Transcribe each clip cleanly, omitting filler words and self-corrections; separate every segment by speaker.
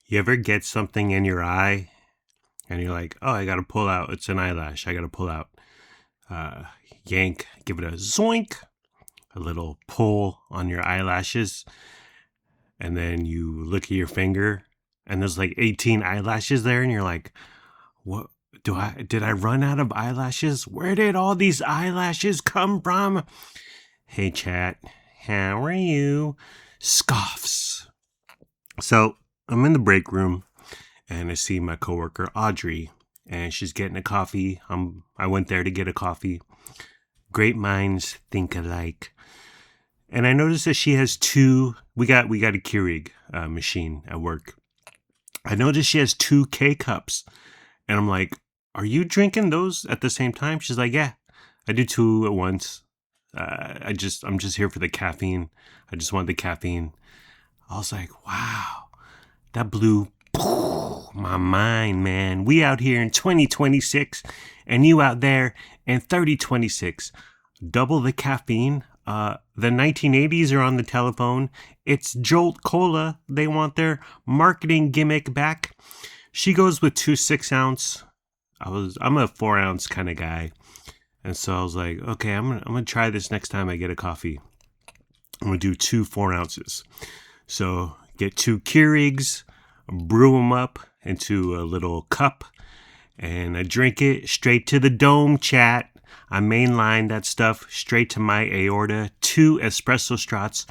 Speaker 1: You ever get something in your eye and you're like, oh, I got to pull out. It's an eyelash. I got to pull out. Uh, Yank, give it a zoink, a little pull on your eyelashes. And then you look at your finger and there's like 18 eyelashes there. And you're like, what? Did I run out of eyelashes? Where did all these eyelashes come from? Hey, chat. How are you? Scoffs. So I'm in the break room and I see my coworker Audrey, and she's getting a coffee. I went there to get a coffee. Great minds think alike. And I noticed that she has two. We got a Keurig machine at work. I noticed she has two K cups, and I'm like, "Are you drinking those at the same time?" She's like, "Yeah, I do two at once. I'm just here for the caffeine. I just want the caffeine." I was like, "Wow, that blew my mind, man. We out here in 2026 and you out there in 3026. Double the caffeine. The 1980s are on the telephone. It's Jolt Cola. They want their marketing gimmick back. She goes with 2 6-ounce. I'm a 4-ounce kind of guy. And so I was like, okay, I'm gonna try this next time I get a coffee. I'm gonna do 2 4-ounces. So get 2 Keurigs, brew them up into a little cup, and I drink it straight to the dome, chat. I mainline that stuff straight to my aorta, 2 espresso shots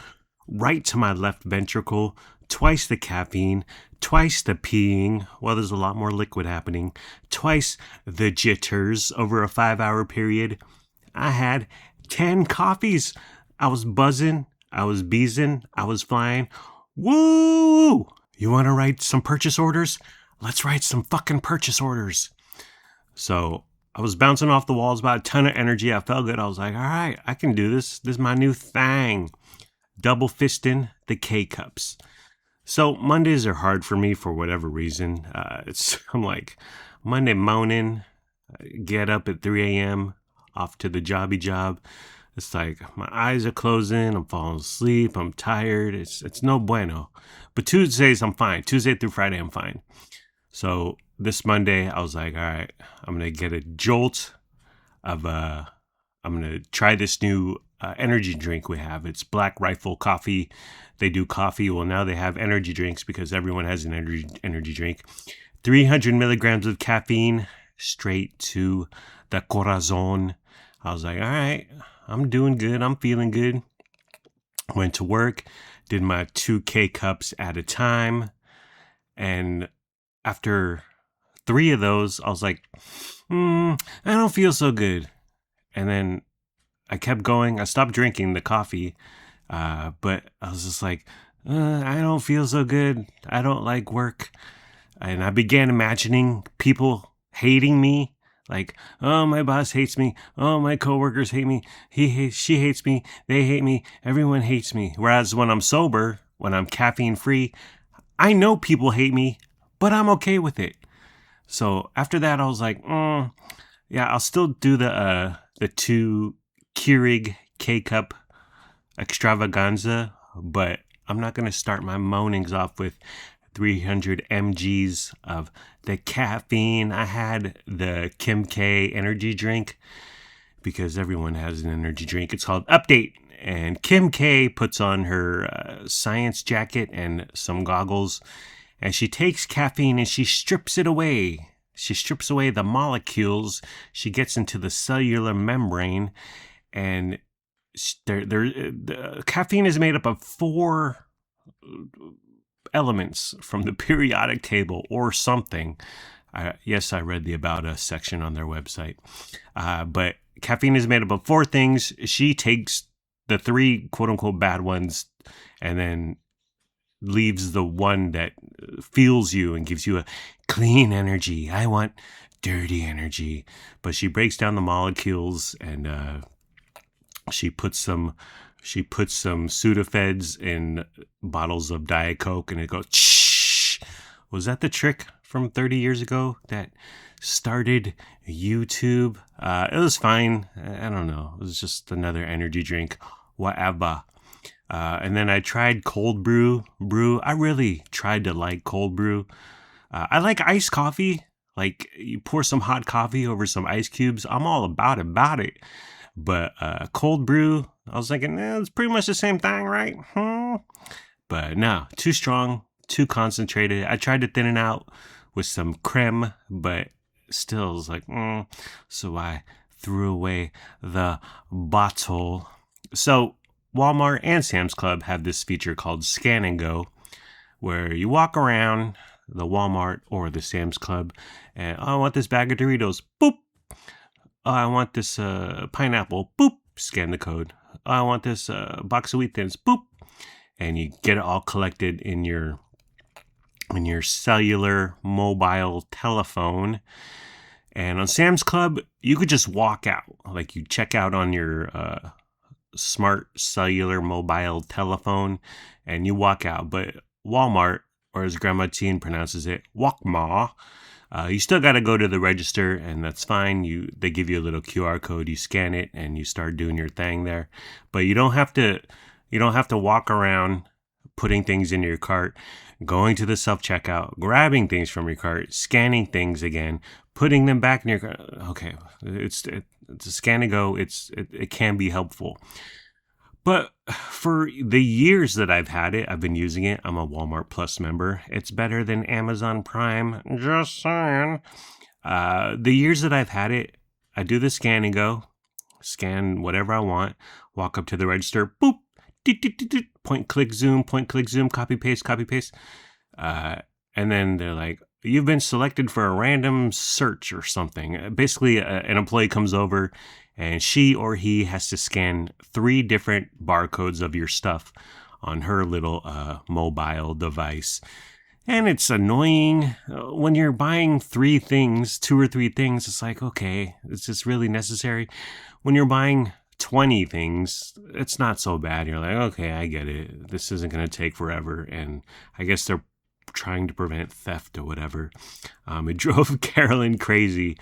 Speaker 1: right to my left ventricle, twice the caffeine, twice the peeing. Well, there's a lot more liquid happening. Twice the jitters over a 5-hour period. I had 10 coffees. I was buzzing. I was beezing. I was flying. Woo! You want to write some purchase orders? Let's write some fucking purchase orders. So I was bouncing off the walls about a ton of energy. I felt good. I was like, all right, I can do this. This is my new thing. Double fisting the K-cups. So Mondays are hard for me for whatever reason. I'm like, Monday morning, get up at 3 a.m., off to the jobby job. It's like my eyes are closing. I'm falling asleep. I'm tired. It's no bueno. But Tuesdays, I'm fine. Tuesday through Friday, I'm fine. So this Monday, I was like, all right, I'm going to get a jolt of, I'm going to try this new energy drink we have. It's Black Rifle Coffee. They do coffee. Well, now they have energy drinks because everyone has an energy drink. 300 milligrams of caffeine straight to the corazon. I was like, all right, I'm doing good. I'm feeling good. Went to work, did my 2 K cups at a time. And after 3 of those, I was like, I don't feel so good. And then I kept going. I stopped drinking the coffee, but I was just like, I don't feel so good. I don't like work. And I began imagining people hating me. Like, oh, my boss hates me. Oh, my coworkers hate me. She hates me. They hate me. Everyone hates me. Whereas when I'm sober, when I'm caffeine free, I know people hate me, but I'm okay with it. So after that, I was like, yeah, I'll still do the 2 Keurig K-Cup extravaganza, but I'm not going to start my moanings off with 300 mgs of the caffeine. I had the Kim K energy drink because everyone has an energy drink. It's called Update. And Kim K puts on her science jacket and some goggles, and she takes caffeine and she strips it away. She strips away the molecules. She gets into the cellular membrane, and the caffeine is made up of 4 elements from the periodic table or something. Yes, I read the About Us section on their website. But caffeine is made up of 4 things. She takes the 3 quote-unquote bad ones and then leaves the one that fuels you and gives you a clean energy. I want dirty energy. But she breaks down the molecules, and she puts some Sudafeds in bottles of Diet Coke, and it goes, shh. Was that the trick from 30 years ago that started YouTube? It was fine. I don't know. It was just another energy drink. Whatever. And then I tried cold brew. I really tried to like cold brew. I like iced coffee. Like you pour some hot coffee over some ice cubes. I'm all about it. But cold brew, I was thinking, it's pretty much the same thing, right? But no, too strong, too concentrated. I tried to thin it out with some creme, but still was like, so I threw away the bottle. So Walmart and Sam's Club have this feature called Scan and Go, where you walk around the Walmart or the Sam's Club and, I want this bag of Doritos, boop. Oh, I want this pineapple, boop. Scan the code. Oh, I want this box of Wheat Thins, boop. And you get it all collected in your cellular mobile telephone. And on Sam's Club, you could just walk out. Like you check out on your smart cellular mobile telephone and you walk out. But Walmart, or as Grandma Teen pronounces it, Walkma, you still got to go to the register, and that's fine. They give you a little QR code. You scan it, and you start doing your thing there. But you don't have to walk around putting things in your cart, going to the self-checkout, grabbing things from your cart, scanning things again, putting them back in your cart. Okay, it's a scan and go. It can be helpful. But for the years that I've had it, I've been using it. I'm a Walmart Plus member. It's better than Amazon Prime. Just saying. The years that I've had it, I do the scan and go, scan whatever I want, walk up to the register, boop, point, click, zoom, copy, paste. And then they're like, you've been selected for a random search or something. Basically, an employee comes over and she or he has to scan 3 different barcodes of your stuff on her little mobile device. And it's annoying. When you're buying 2 or 3 things, it's like, okay, is this really necessary? When you're buying 20 things, it's not so bad. You're like, okay, I get it. This isn't going to take forever. And I guess they're trying to prevent theft or whatever. It drove Carolyn crazy.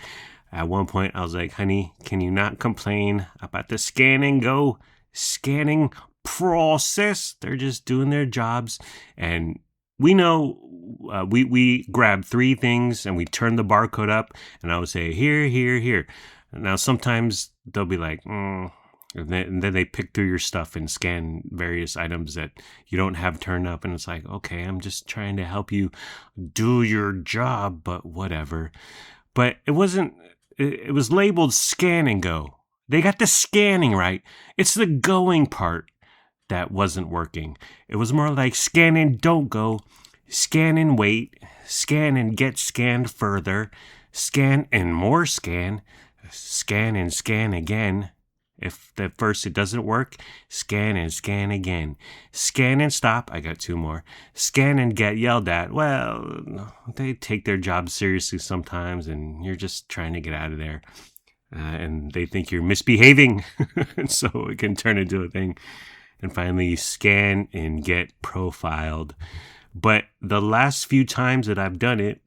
Speaker 1: At one point, I was like, honey, can you not complain about the scan and go scanning process? They're just doing their jobs. And we know we grab 3 things and we turn the barcode up, and I would say, here. Now, sometimes they'll be like, and then they pick through your stuff and scan various items that you don't have turned up. And it's like, okay, I'm just trying to help you do your job, but whatever. But it was labeled scan and go. They got the scanning right. It's the going part that wasn't working. It was more like scan and don't go, scan and wait, scan and get scanned further, scan and more scan and scan again. If at first it doesn't work, scan and scan again. Scan and stop. I got 2 more. Scan and get yelled at. Well, they take their job seriously sometimes, and you're just trying to get out of there. And they think you're misbehaving, so it can turn into a thing. And finally, scan and get profiled. But the last few times that I've done it,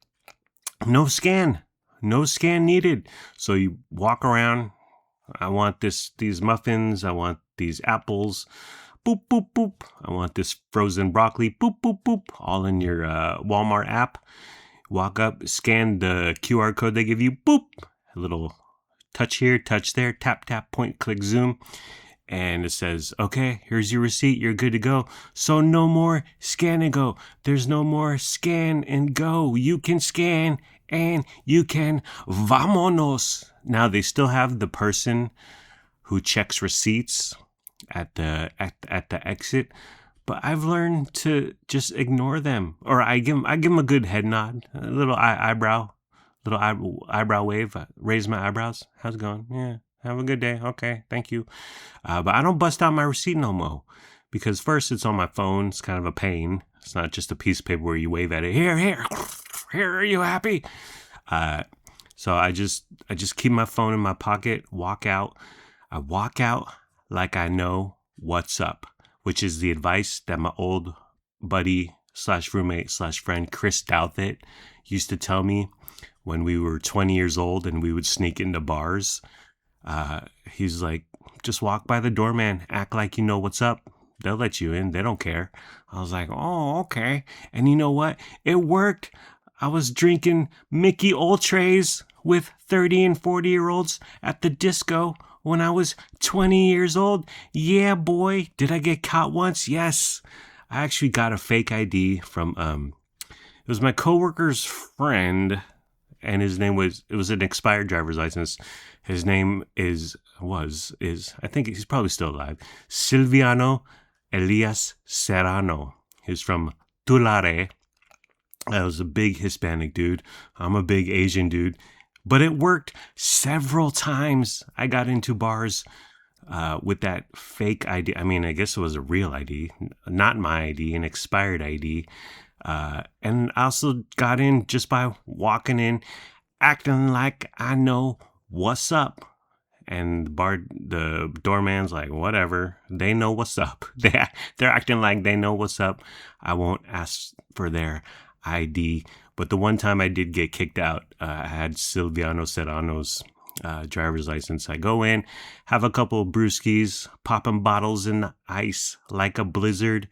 Speaker 1: no scan needed. So you walk around. I want these muffins. I want these apples. Boop, boop, boop. I want this frozen broccoli. Boop, boop, boop. All in your Walmart app. Walk up, scan the QR code they give you. Boop. A little touch here, touch there. Tap, tap, point, click, zoom. And it says, okay, here's your receipt. You're good to go. So no more scan and go. There's no more scan and go. You can scan and you can vamonos. Now they still have the person who checks receipts at the exit, but I've learned to just ignore them, or I give them a good head nod, a little eyebrow wave, raise my eyebrows. How's it going? Yeah, have a good day. Okay, thank you. But I don't bust out my receipt no more, because first it's on my phone. It's kind of a pain. It's not just a piece of paper where you wave at it. Here. Are you happy? So I just keep my phone in my pocket, walk out. I walk out like I know what's up, which is the advice that my old buddy / roommate / friend Chris Douthit used to tell me when we were 20 years old and we would sneak into bars. He's like, just walk by the doorman, act like you know what's up. They'll let you in. They don't care. I was like, oh, okay. And you know what? It worked. I was drinking Mickey Ultras with 30 and 40-year-olds at the disco when I was 20 years old. Yeah, boy. Did I get caught once? Yes. I actually got a fake ID from, it was my coworker's friend, and his name was, it was an expired driver's license. His name is, I think he's probably still alive, Silviano Elias Serrano. He's from Tulare. I was a big Hispanic dude. I'm a big Asian dude. But it worked several times. I got into bars with that fake ID. I mean, I guess it was a real ID, not my ID, an expired ID. And I also got in just by walking in, acting like I know what's up. And the doorman's like, whatever. They know what's up. They're acting like they know what's up. I won't ask for their ID. But the one time I did get kicked out, I had Silviano Serrano's driver's license. I go in, have a couple of brewskis, popping bottles in the ice like a blizzard.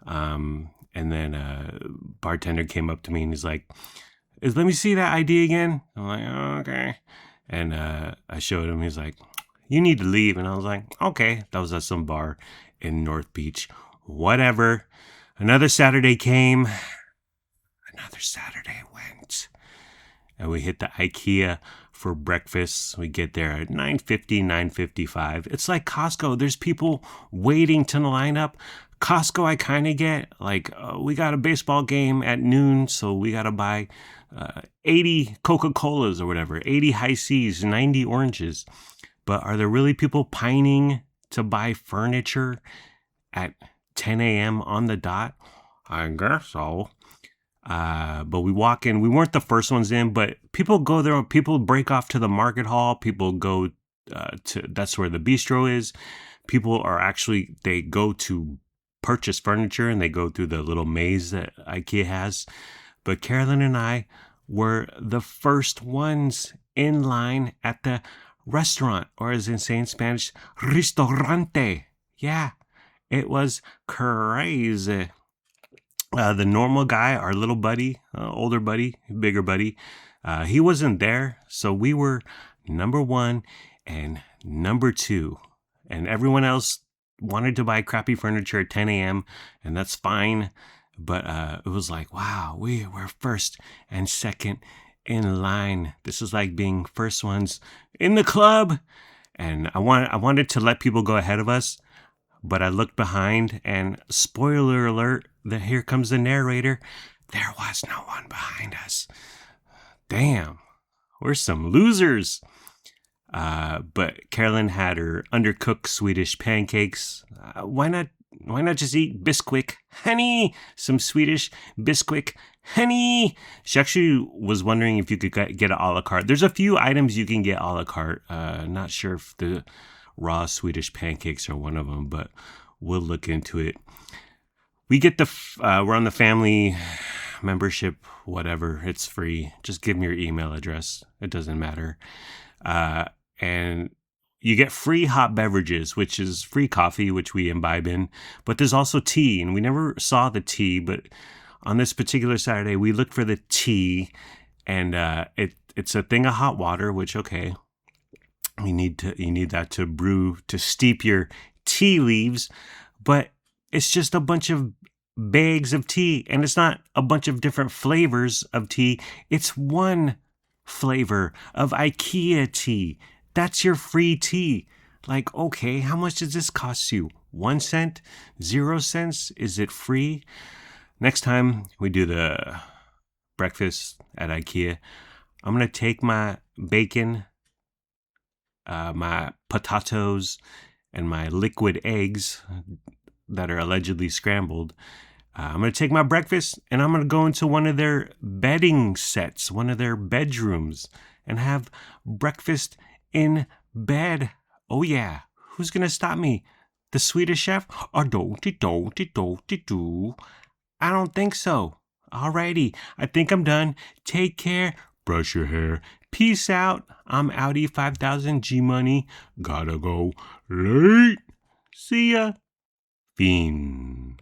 Speaker 1: And then bartender came up to me and he's like, let me see that ID again. I'm like, oh, okay. And I showed him. He's like, you need to leave. And I was like, okay. That was at some bar in North Beach. Whatever. Another Saturday came. Another Saturday went. And we hit the IKEA for breakfast. We get there at 9:50, 9:55. It's like Costco. There's people waiting to line up. Costco, I kind of get. Like, we got a baseball game at noon, so we got to buy 80 Coca-Colas or whatever, 80 high C's, 90 oranges. But are there really people pining to buy furniture at 10 a.m. on the dot? I guess so. But we walk in. We weren't the first ones in, but people go there. People break off to the market hall. People go that's where the bistro is. People are actually, they go to purchase furniture and they go through the little maze that IKEA has. But Carolyn and I were the first ones in line at the restaurant, or as they say in Spanish, restaurante. Yeah, it was crazy. The normal guy, our little buddy, older buddy, bigger buddy, he wasn't there. So we were number one and number two. And everyone else wanted to buy crappy furniture at 10 a.m. and that's fine. But it was like, wow, we were first and second in line. This is like being first ones in the club. And I wanted to let people go ahead of us. But I looked behind and spoiler alert, here comes the narrator. There was no one behind us. Damn, we're some losers. But Carolyn had her undercooked Swedish pancakes. Why not just eat Bisquick? Honey, some Swedish Bisquick. Honey. She actually was wondering if you could get a la carte. There's a few items you can get a la carte. Not sure if the raw Swedish pancakes are one of them, but we'll look into it. We get we're on the family membership, whatever. It's free. Just give me your email address. It doesn't matter. And you get free hot beverages, which is free coffee, which we imbibe in. But there's also tea, and we never saw the tea. But on this particular Saturday, we looked for the tea, and it's a thing of hot water, which, okay, you need that to brew, to steep your tea leaves. But it's just a bunch of bags of tea, and it's not a bunch of different flavors of tea. It's one flavor of IKEA tea. That's your free tea. Like, okay, how much does this cost you? 1 cent? 0 cents? Is it free? Next time we do the breakfast at IKEA, I'm going to take my bacon, my potatoes, and my liquid eggs that are allegedly scrambled. I'm going to take my breakfast and I'm going to go into one of their bedding sets, one of their bedrooms, and have breakfast in bed. Oh yeah, who's going to stop me? The Swedish chef? I don't think so. Alrighty, I think I'm done. Take care. Brush your hair. Peace out. I'm Audi 5000 G Money. Gotta go late. See ya. caffeine.